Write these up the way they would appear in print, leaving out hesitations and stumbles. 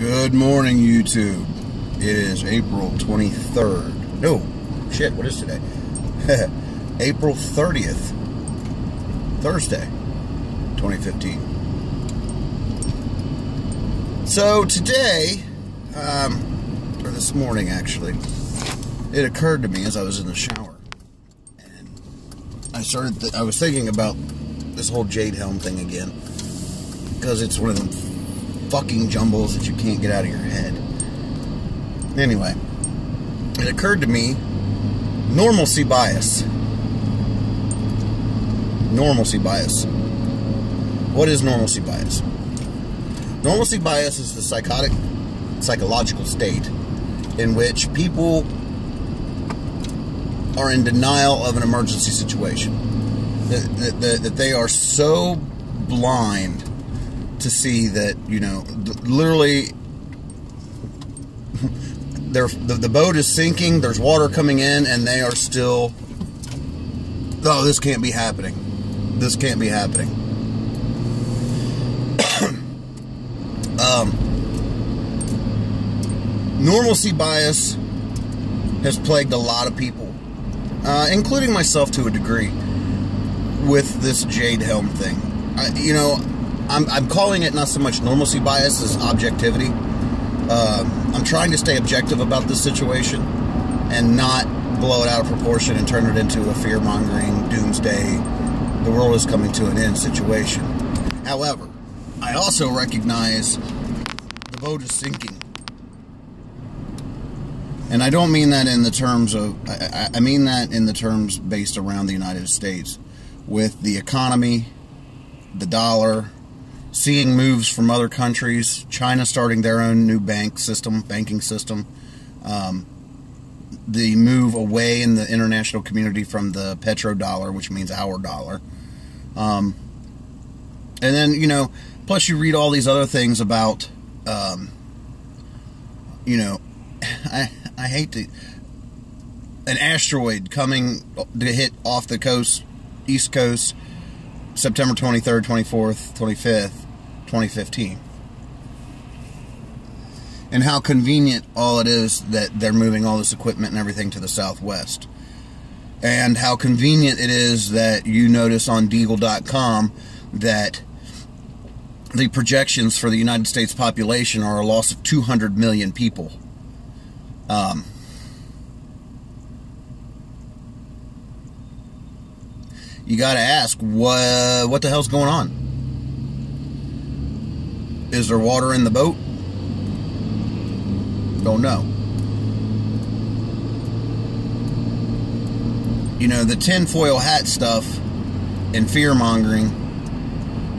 Good morning, YouTube. It is April 23rd. No, shit, what is today? April 30th. Thursday, 2015. So today, or this morning actually, it occurred to me as I was in the shower. And I was thinking about this whole Jade Helm thing again. Because it's one of them fucking jumbles that you can't get out of your head. Anyway, it occurred to me, normalcy bias. Normalcy bias. What is normalcy bias? Normalcy bias is the psychological state in which people are in denial of an emergency situation. That they are so blind to see that, you know, literally the boat is sinking, there's water coming in, and they are still, oh, this can't be happening. This can't be happening. Normalcy bias has plagued a lot of people, including myself to a degree, with this Jade Helm thing. I'm calling it not so much normalcy bias as objectivity. I'm trying to stay objective about this situation and not blow it out of proportion and turn it into a fear-mongering, doomsday, the world is coming to an end situation. However, I also recognize the boat is sinking. And I don't mean that in the terms of, I mean that in the terms based around the United States, with the economy, the dollar, seeing moves from other countries, China starting their own new banking system, the move away in the international community from the petrodollar, which means our dollar. And then, you know, plus you read all these other things about, you know, I hate to, an asteroid coming to hit off the coast, East Coast, September 23rd, 24th, 25th, 2015. And how convenient all it is that they're moving all this equipment and everything to the southwest. And how convenient it is that you notice on Deagle.com that the projections for the United States population are a loss of 200 million people. You gotta ask, what the hell's going on? Is there water in the boat? Don't know. You know, the tinfoil hat stuff and fear-mongering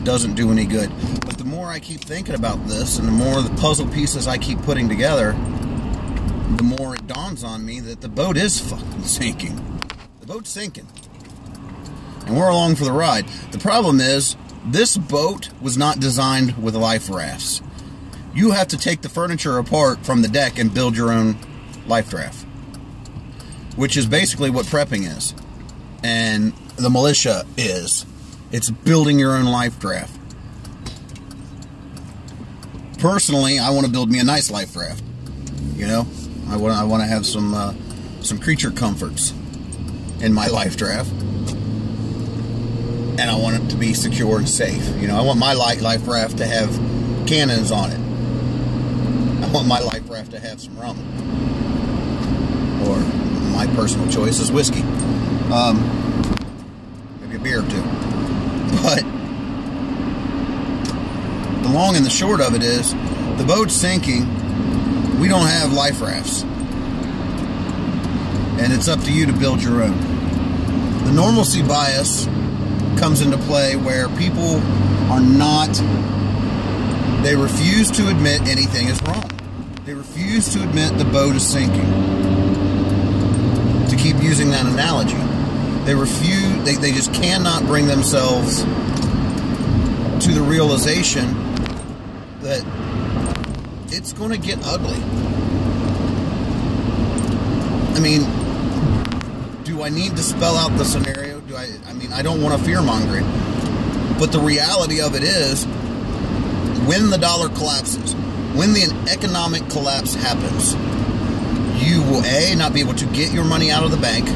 doesn't do any good. But the more I keep thinking about this, and the more the puzzle pieces I keep putting together, the more it dawns on me that the boat is fucking sinking. The boat's sinking. And we're along for the ride. The problem is, this boat was not designed with life rafts. You have to take the furniture apart from the deck and build your own life raft. Which is basically what prepping is. And the militia is. It's building your own life raft. Personally, I want to build me a nice life raft. You know? I want to have some creature comforts in my life raft. And I want it to be secure and safe. You know, I want my life raft to have cannons on it. I want my life raft to have some rum. Or my personal choice is whiskey. Maybe a beer or two. But the long and the short of it is, the boat's sinking. We don't have life rafts. And it's up to you to build your own. The normalcy bias comes into play where people are not, they refuse to admit anything is wrong. They refuse to admit the boat is sinking. To keep using that analogy. They refuse, they just cannot bring themselves to the realization that it's going to get ugly. I mean, do I need to spell out the scenario? I mean, I don't want to fear-monger it. But the reality of it is, when the dollar collapses, when the economic collapse happens, you will A, not be able to get your money out of the bank.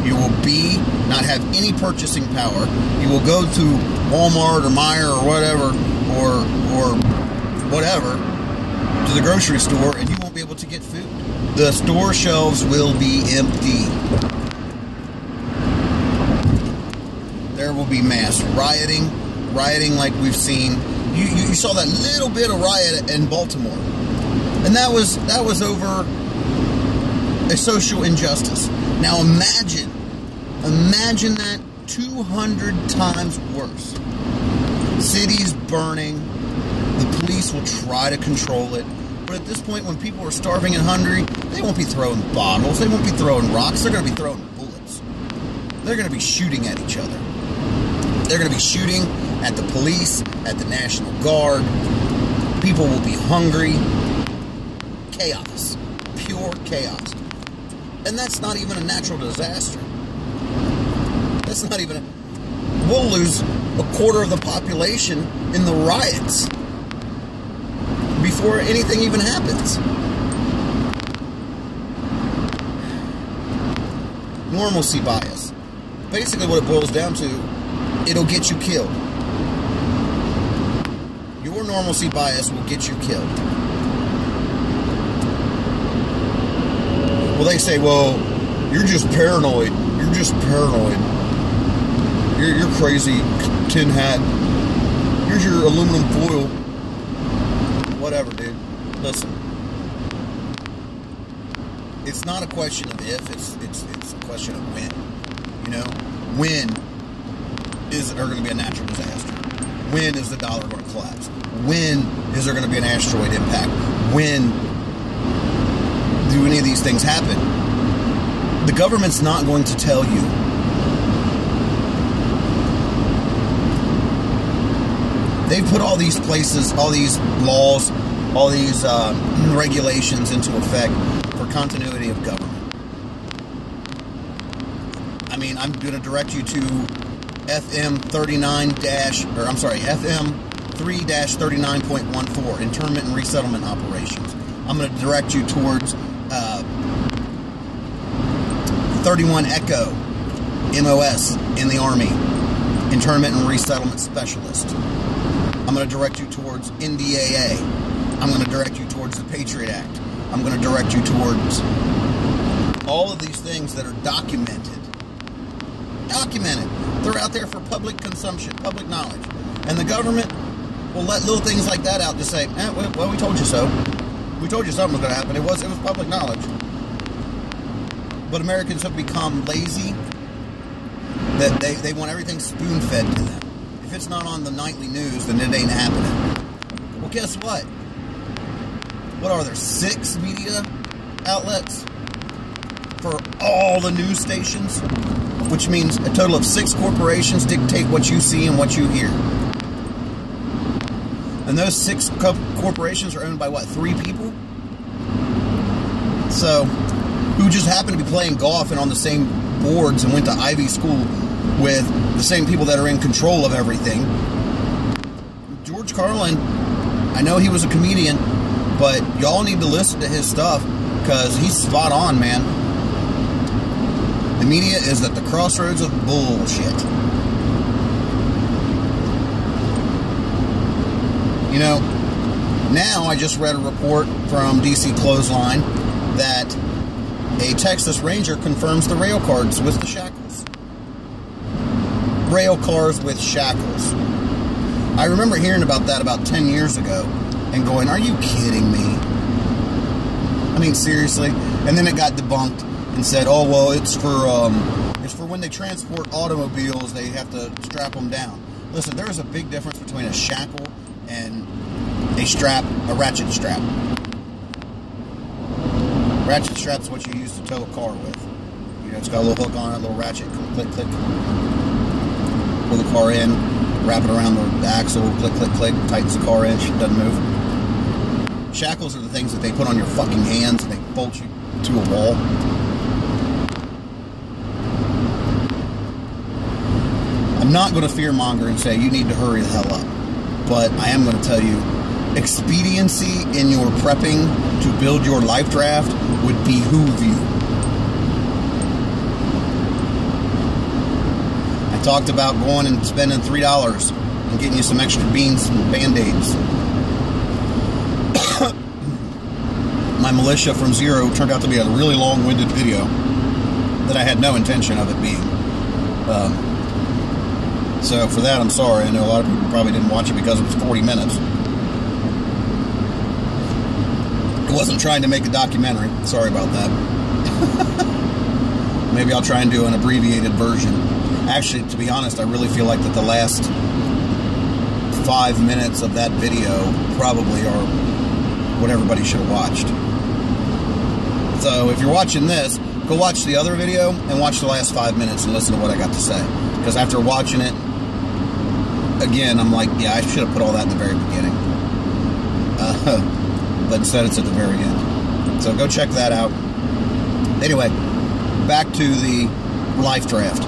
You will B, not have any purchasing power. You will go to Walmart or Meijer or whatever, or whatever, to the grocery store, and you won't be able to get food. The store shelves will be empty. There will be mass rioting like we've seen. You saw that little bit of riot in Baltimore, and that was over a social injustice. Now imagine that 200 times worse. Cities burning, the police will try to control it, but at this point, when people are starving and hungry, they won't be throwing bottles, they won't be throwing rocks, they're going to be throwing bullets. They're going to be shooting at each other. They're going to be shooting at the police, at the National Guard. People will be hungry. Chaos. Pure chaos. And that's not even a natural disaster. That's not even we'll lose a quarter of the population in the riots before anything even happens. Normalcy bias. Basically what it boils down to, it'll get you killed. Your normalcy bias will get you killed. Well, they say, well, you're just paranoid. You're just paranoid. You're crazy, tin hat. Here's your aluminum foil. Whatever, dude. Listen. It's not a question of if, it's a question of when. You know? When is there going to be a natural disaster? When is the dollar going to collapse? When is there going to be an asteroid impact? When do any of these things happen? The government's not going to tell you. They've put all these places, all these laws, all these regulations into effect for continuity of government. I mean, I'm going to direct you to FM 3-39.14, internment and resettlement operations. I'm going to direct you towards 31 Echo MOS in the Army, internment and resettlement specialist. I'm going to direct you towards NDAA. I'm going to direct you towards the Patriot Act. I'm going to direct you towards all of these things that are documented. They're out there for public consumption, public knowledge. And the government will let little things like that out to say, well, we told you so. We told you something was going to happen. It was public knowledge. But Americans have become lazy, that they want everything spoon-fed to them. If it's not on the nightly news, then it ain't happening. Well, guess what? What are there, 6 media outlets for all the news stations? Which means a total of 6 corporations dictate what you see and what you hear. And those 6 corporations are owned by, what, 3 people? So, who just happened to be playing golf and on the same boards and went to Ivy School with the same people that are in control of everything. George Carlin, I know he was a comedian, but y'all need to listen to his stuff because he's spot on, man. The media is at the crossroads of bullshit. You know, now I just read a report from DC Clothesline that a Texas Ranger confirms the rail cars with the shackles. Rail cars with shackles. I remember hearing about that about 10 years ago and going, are you kidding me? I mean, seriously? And then it got debunked and said, oh, well, it's for when they transport automobiles, they have to strap them down. Listen, there is a big difference between a shackle and a strap, a ratchet strap. Ratchet strap's what you use to tow a car with. You know, it's got a little hook on it, a little ratchet, click, click. Pull the car in, wrap it around the axle, click, click, click, tightens the car in, it doesn't move. Shackles are the things that they put on your fucking hands and they bolt you to a wall. I'm not going to fearmonger and say you need to hurry the hell up, but I am going to tell you expediency in your prepping to build your life draft would behoove you. I talked about going and spending $3 and getting you some extra beans and Band-Aids. My militia from zero turned out to be a really long-winded video that I had no intention of it being. So for that, I'm sorry. I know a lot of people probably didn't watch it because it was 40 minutes. I wasn't trying to make a documentary. Sorry about that. Maybe I'll try and do an abbreviated version. Actually, to be honest, I really feel like that the last 5 minutes of that video probably are what everybody should have watched. So if you're watching this, go watch the other video and watch the last 5 minutes and listen to what I got to say. Because after watching it, again, I'm like, yeah, I should have put all that in the very beginning. But instead it's at the very end. So go check that out. Anyway, back to the life draft.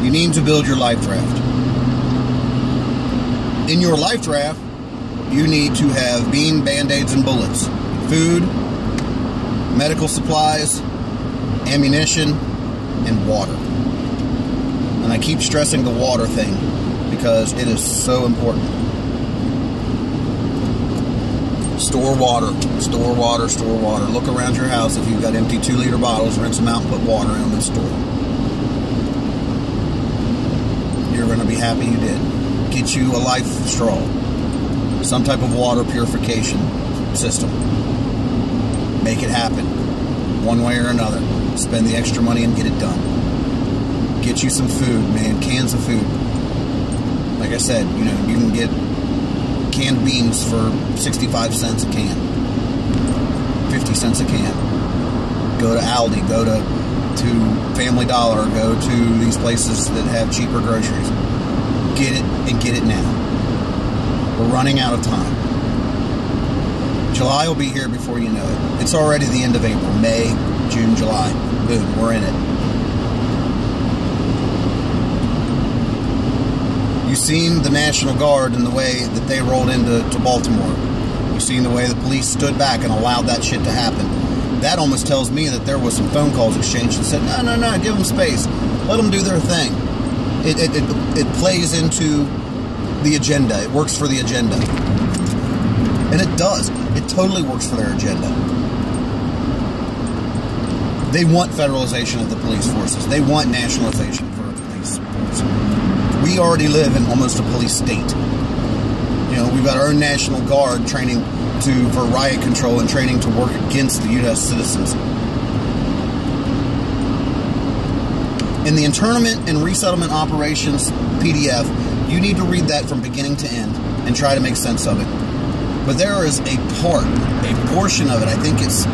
You need to build your life draft. In your life draft, you need to have bean, Band-Aids, and bullets. Food, medical supplies, ammunition, and water. And I keep stressing the water thing because it is so important. Store water, store water, store water. Look around your house. If you've got empty 2-liter bottles, rinse them out and put water in them and store them. You're going to be happy you did. Get you a life straw. Some type of water purification system. Make it happen. One way or another. Spend the extra money and get it done. Get you some food, man. Cans of food. Like I said, you know, you can get canned beans for 65 cents a can. 50 cents a can. Go to Aldi. Go to Family Dollar. Go to these places that have cheaper groceries. Get it and get it now. We're running out of time. July will be here before you know it. It's already the end of April. May, June, July. Boom, we're in it. You've seen the National Guard and the way that they rolled into Baltimore. You've seen the way the police stood back and allowed that shit to happen. That almost tells me that there was some phone calls exchanged and said, no, give them space. Let them do their thing. It plays into the agenda. It works for the agenda. And it does. It totally works for their agenda. They want federalization of the police forces. They want nationalization for a police force. We already live in almost a police state. You know, we've got our own National Guard training for riot control and training to work against the U.S. citizens. In the Internment and Resettlement Operations PDF, you need to read that from beginning to end and try to make sense of it. But there is a portion of it, I think it's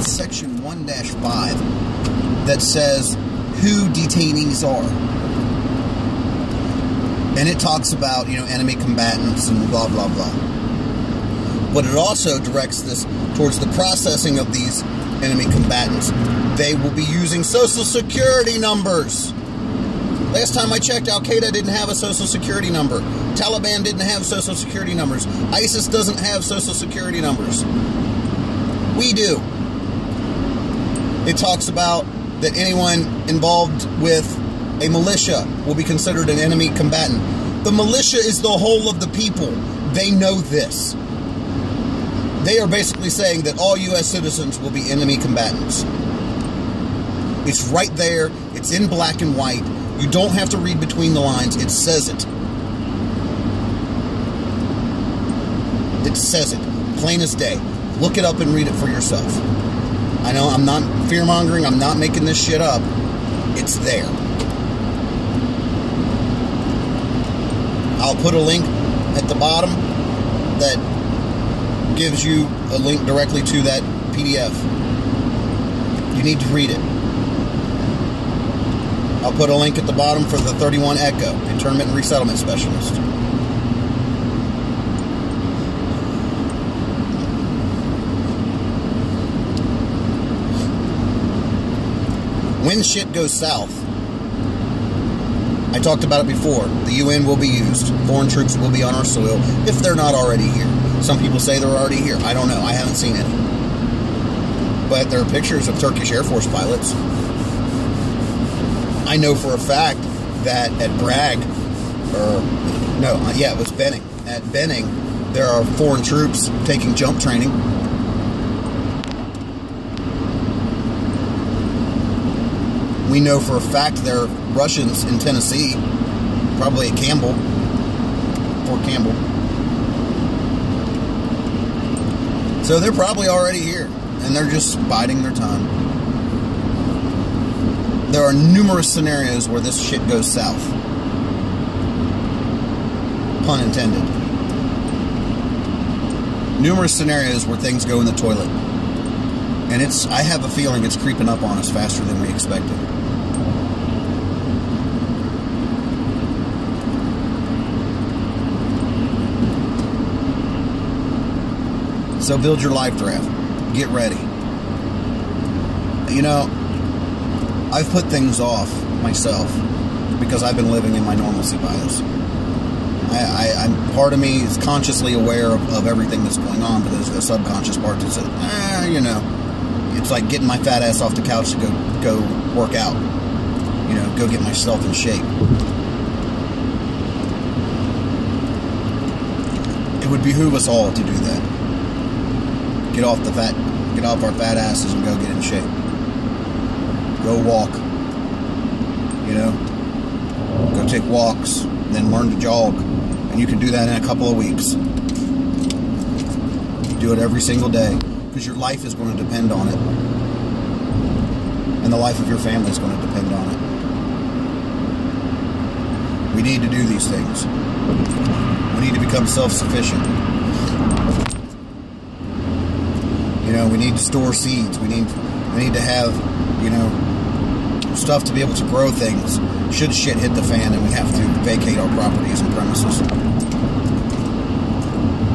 section 1-5, that says who detainees are. And it talks about, you know, enemy combatants and blah, blah, blah. But it also directs this towards the processing of these enemy combatants. They will be using Social Security numbers. Last time I checked, Al-Qaeda didn't have a Social Security number. Taliban didn't have Social Security numbers. ISIS doesn't have Social Security numbers. We do. It talks about that anyone involved with a militia will be considered an enemy combatant. The militia is the whole of the people. They know this. They are basically saying that all U.S. citizens will be enemy combatants. It's right there. It's in black and white. You don't have to read between the lines. It says it. It says it. Plain as day. Look it up and read it for yourself. I know I'm not fear-mongering. I'm not making this shit up. It's there. I'll put a link at the bottom that gives you a link directly to that PDF. You need to read it. I'll put a link at the bottom for the 31 Echo, Internment and Resettlement Specialist. When shit goes south, I talked about it before. The UN will be used. Foreign troops will be on our soil if they're not already here. Some people say they're already here. I don't know. I haven't seen any. But there are pictures of Turkish Air Force pilots. I know for a fact that at Bragg, it was Benning. At Benning, there are foreign troops taking jump training. We know for a fact there are Russians in Tennessee, probably at Campbell, Fort Campbell. So they're probably already here, and they're just biding their time. There are numerous scenarios where this shit goes south. Pun intended. Numerous scenarios where things go in the toilet. And I have a feeling it's creeping up on us faster than we expected. So build your life draft. Get ready. You know, I've put things off myself because I've been living in my normalcy bias. I'm part of me is consciously aware of everything that's going on, but there's a subconscious part that says, you know, it's like getting my fat ass off the couch to go work out. You know, go get myself in shape. It would behoove us all to do that. Get off our fat asses and go get in shape. Go walk. You know, go take walks, then learn to jog. And you can do that in a couple of weeks. Do it every single day, because your life is going to depend on it. And the life of your family is going to depend on it. We need to do these things. We need to become self-sufficient. You know, we need to store seeds. We need to have, you know, stuff to be able to grow things should shit hit the fan and we have to vacate our properties and premises.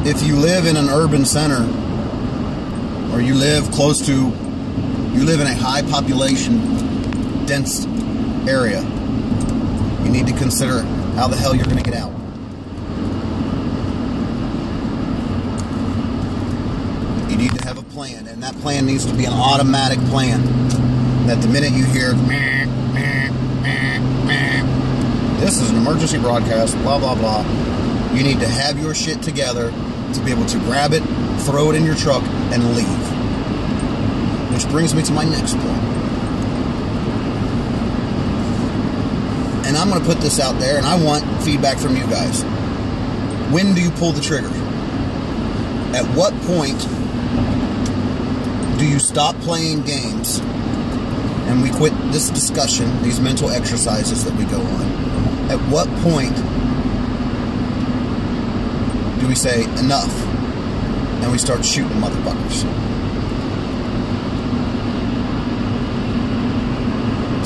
If you live in an urban center, or you live in a high population dense area, you need to consider how the hell you're going to get out. You need to have a plan, and that plan needs to be an automatic plan. That the minute you hear, this is an emergency broadcast, blah, blah, blah, you need to have your shit together to be able to grab it, throw it in your truck, and leave. Which brings me to my next point. And I'm going to put this out there, and I want feedback from you guys. When do you pull the trigger? At what point do you stop playing games and we quit this discussion, these mental exercises that we go on? At what point do we say enough and we start shooting motherfuckers?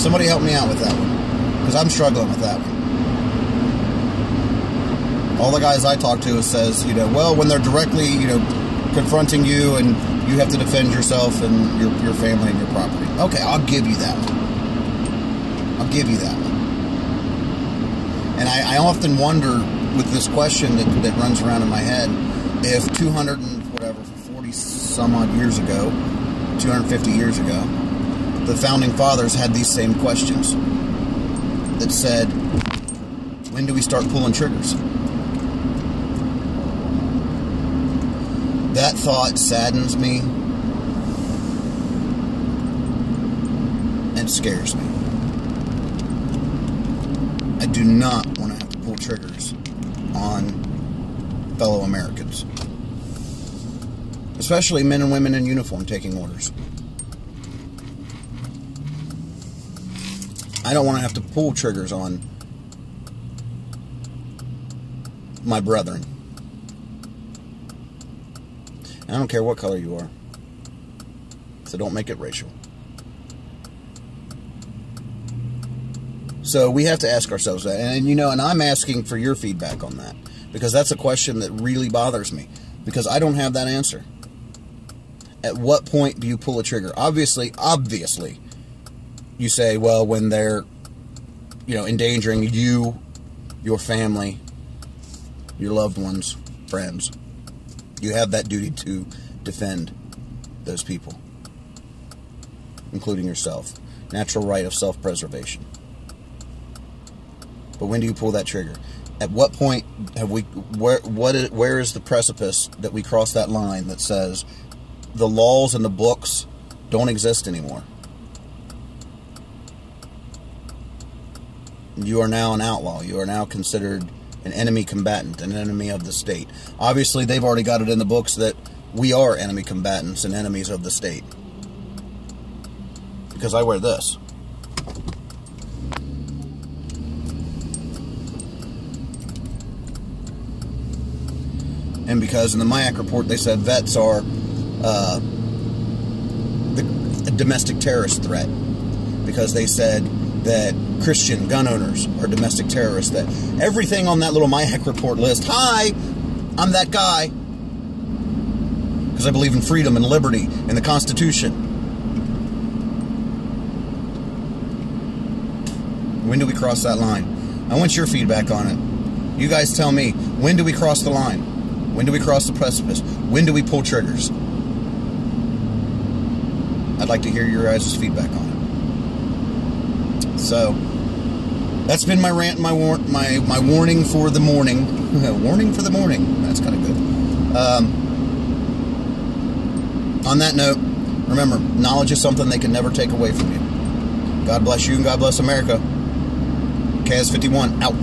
Somebody help me out with that one, because I'm struggling with that one. All the guys I talk to says, you know, well, when they're directly, you know, confronting you and you have to defend yourself and your family and your property. Okay, I'll give you that one. I'll give you that one. And I often wonder with this question that runs around in my head, if 240 some odd years ago, 250 years ago, the founding fathers had these same questions that said, when do we start pulling triggers? That thought saddens me and scares me. I do not want to have to pull triggers on fellow Americans, especially men and women in uniform taking orders. I don't want to have to pull triggers on my brethren. I don't care what color you are. So don't make it racial. So we have to ask ourselves that. And you know, and I'm asking for your feedback on that, because that's a question that really bothers me, because I don't have that answer. At what point do you pull a trigger? Obviously, you say, well, when they're endangering you, your family, your loved ones, friends. You have that duty to defend those people, including yourself. Natural right of self-preservation. But when do you pull that trigger? At what point have we? Where is the precipice that we cross that line that says the laws and the books don't exist anymore? You are now an outlaw. You are now considered an enemy combatant, an enemy of the state. Obviously, they've already got it in the books that we are enemy combatants and enemies of the state. Because I wear this. And because in the MIAC report they said vets are a domestic terrorist threat. Because they said that Christian gun owners are domestic terrorists. That everything on that little MIAC report list, hi, I'm that guy. Because I believe in freedom and liberty and the Constitution. When do we cross that line? I want your feedback on it. You guys tell me, when do we cross the line? When do we cross the precipice? When do we pull triggers? I'd like to hear your guys' feedback on it. So, that's been my rant, my warning for the morning. Warning for the morning. That's kind of good. On that note, remember, knowledge is something they can never take away from you. God bless you and God bless America. KS51, out.